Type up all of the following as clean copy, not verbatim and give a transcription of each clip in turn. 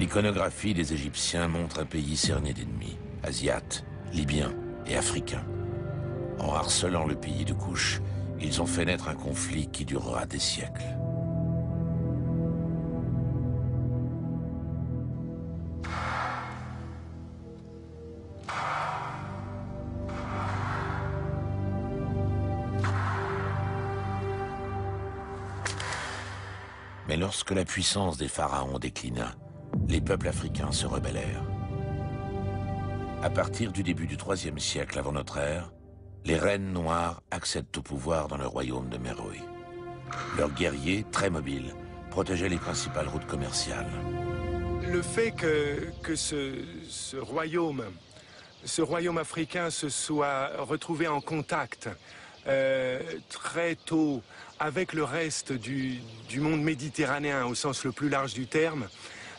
L'iconographie des Égyptiens montre un pays cerné d'ennemis, asiates, libyens et africains. En harcelant le pays de Couche, ils ont fait naître un conflit qui durera des siècles. Mais lorsque la puissance des pharaons déclina, les peuples africains se rebellèrent. À partir du début du IIIe siècle avant notre ère, les reines noires accèdent au pouvoir dans le royaume de Méroé. Leurs guerriers, très mobiles, protégeaient les principales routes commerciales. Le fait que ce royaume africain se soit retrouvé en contact très tôt avec le reste du monde méditerranéen au sens le plus large du terme,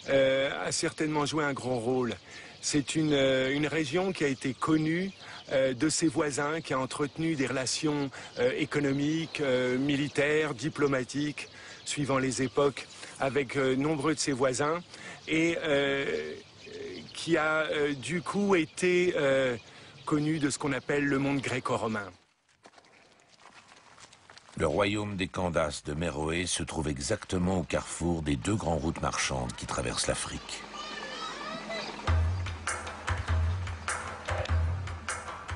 a certainement joué un grand rôle. C'est une région qui a été connue de ses voisins, qui a entretenu des relations économiques, militaires, diplomatiques, suivant les époques, avec nombreux de ses voisins, et qui a du coup été connu de ce qu'on appelle le monde gréco-romain. Le royaume des Candaces de Méroé se trouve exactement au carrefour des deux grandes routes marchandes qui traversent l'Afrique.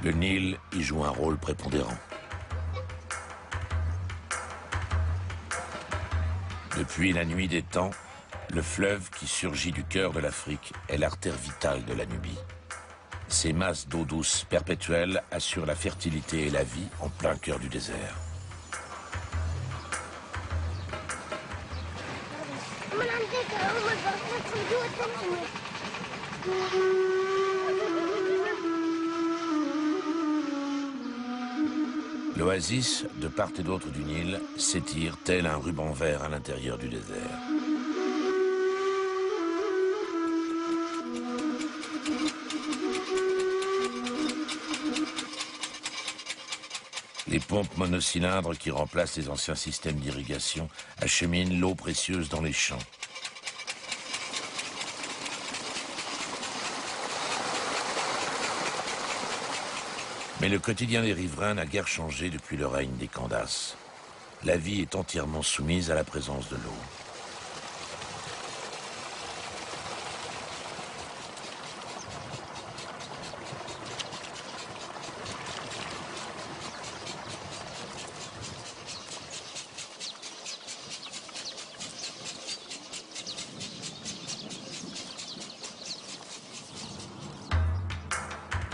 Le Nil y joue un rôle prépondérant. Depuis la nuit des temps, le fleuve qui surgit du cœur de l'Afrique est l'artère vitale de la Nubie. Ces masses d'eau douce perpétuelle assurent la fertilité et la vie en plein cœur du désert. L'oasis, de part et d'autre du Nil, s'étire tel un ruban vert à l'intérieur du désert. Les pompes monocylindres qui remplacent les anciens systèmes d'irrigation acheminent l'eau précieuse dans les champs. Mais le quotidien des riverains n'a guère changé depuis le règne des Candaces. La vie est entièrement soumise à la présence de l'eau.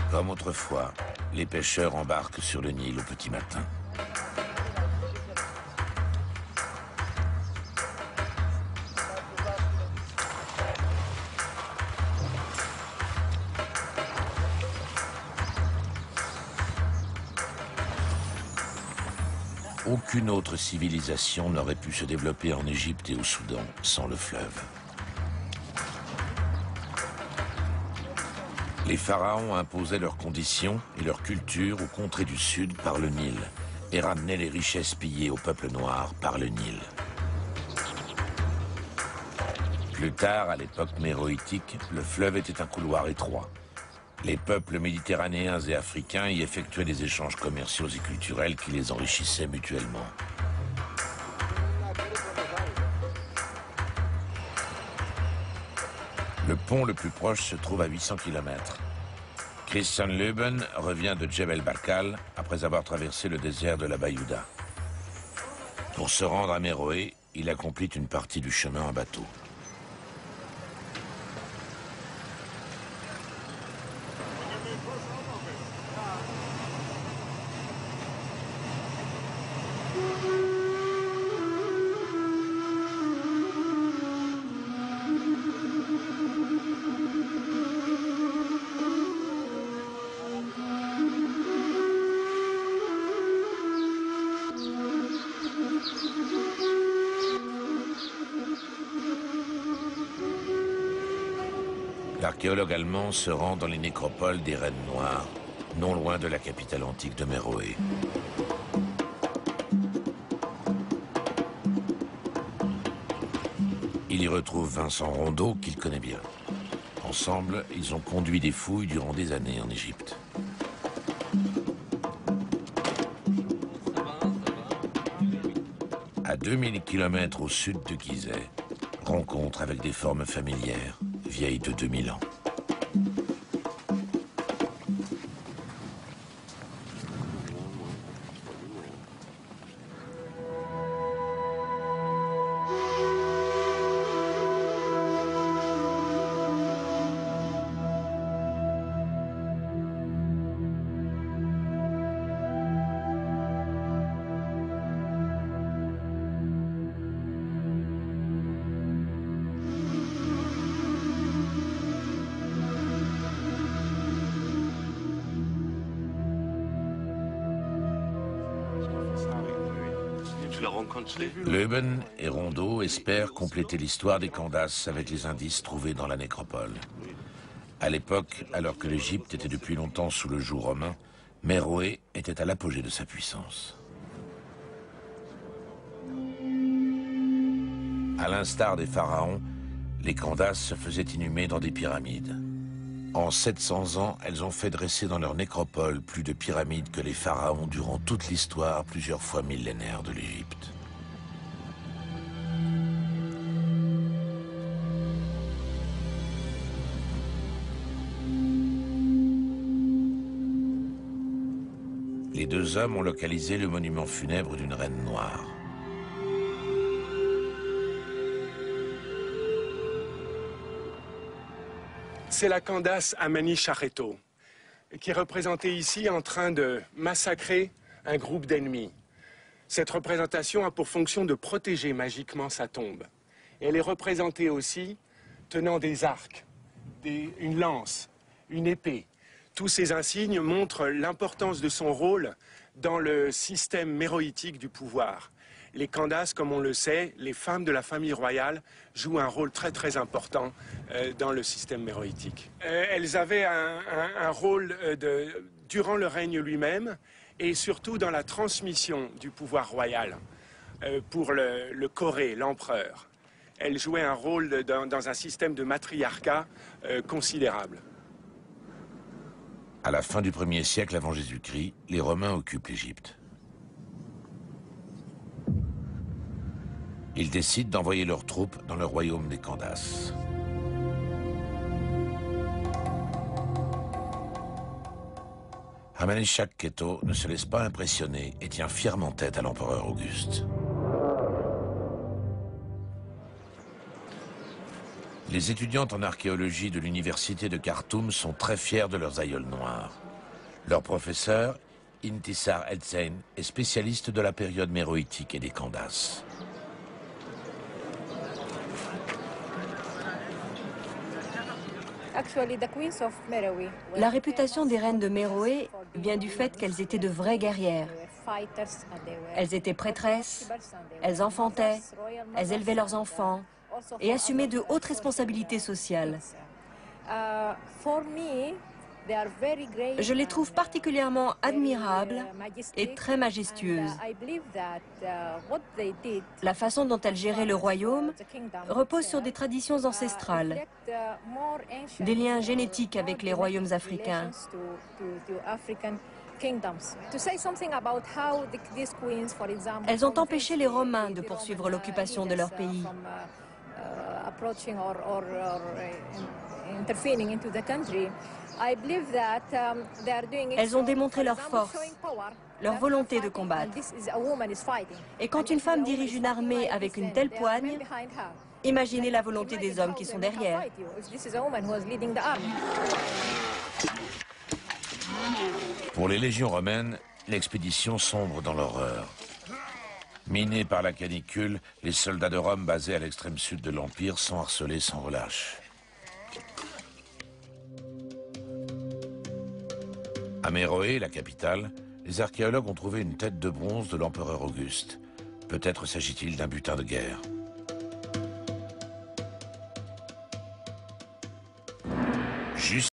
Comme autrefois, les pêcheurs embarquent sur le Nil au petit matin. Aucune autre civilisation n'aurait pu se développer en Égypte et au Soudan sans le fleuve. Les pharaons imposaient leurs conditions et leur culture aux contrées du sud par le Nil et ramenaient les richesses pillées au peuple noir par le Nil. Plus tard, à l'époque méroïtique, le fleuve était un couloir étroit. Les peuples méditerranéens et africains y effectuaient des échanges commerciaux et culturels qui les enrichissaient mutuellement. Le pont le plus proche se trouve à 800 km. Christian Leuben revient de Djebel Barkal après avoir traversé le désert de la Bayouda. Pour se rendre à Méroé, il accomplit une partie du chemin en bateau. L'archéologue allemand se rend dans les nécropoles des reines noires, non loin de la capitale antique de Méroé. Il Il y retrouve Vincent Rondeau, qu'il connaît bien. Ensemble, ils ont conduit des fouilles durant des années en Égypte. À 2000 km au sud de Gizeh, rencontre avec des formes familières, vieilles de 2000 ans. Leuben et Rondeau espèrent compléter l'histoire des Candace avec les indices trouvés dans la nécropole. À l'époque, alors que l'Égypte était depuis longtemps sous le joug romain, Méroé était à l'apogée de sa puissance. À l'instar des pharaons, les Candace se faisaient inhumer dans des pyramides. En 700 ans, elles ont fait dresser dans leur nécropole plus de pyramides que les pharaons durant toute l'histoire plusieurs fois millénaire de l'Égypte. Les deux hommes ont localisé le monument funèbre d'une reine noire. C'est la Candace Amani Shareto, qui est représentée ici en train de massacrer un groupe d'ennemis. Cette représentation a pour fonction de protéger magiquement sa tombe. Et elle est représentée aussi tenant des arcs, une lance, une épée. Tous ces insignes montrent l'importance de son rôle dans le système méroïtique du pouvoir. Les Candace, comme on le sait, les femmes de la famille royale jouent un rôle très très important dans le système méroïtique. Elles avaient un rôle durant le règne lui-même et surtout dans la transmission du pouvoir royal pour le Corée, l'empereur. Elles jouaient un rôle dans un système de matriarcat considérable. À la fin du 1er siècle avant Jésus-Christ, les Romains occupent l'Égypte. Ils décident d'envoyer leurs troupes dans le royaume des Candace. Amenhotep Keto ne se laisse pas impressionner et tient fièrement tête à l'empereur Auguste. Les étudiantes en archéologie de l'université de Khartoum sont très fiers de leurs aïeuls noirs. Leur professeur, Intissar Eltsein, est spécialiste de la période méroïtique et des Candace. La réputation des reines de Méroé vient du fait qu'elles étaient de vraies guerrières. Elles étaient prêtresses, elles enfantaient, elles élevaient leurs enfants et assumaient de hautes responsabilités sociales. Je les trouve particulièrement admirables et très majestueuses. La façon dont elles géraient le royaume repose sur des traditions ancestrales, des liens génétiques avec les royaumes africains. Elles ont empêché les Romains de poursuivre l'occupation de leur pays. Elles ont démontré leur force, leur volonté de combattre. Et quand une femme dirige une armée avec une telle poigne, imaginez la volonté des hommes qui sont derrière. Pour les légions romaines, l'expédition sombre dans l'horreur. Minés par la canicule, les soldats de Rome basés à l'extrême sud de l'Empire sont harcelés sans relâche. À Méroé, la capitale, les archéologues ont trouvé une tête de bronze de l'empereur Auguste. Peut-être s'agit-il d'un butin de guerre. Juste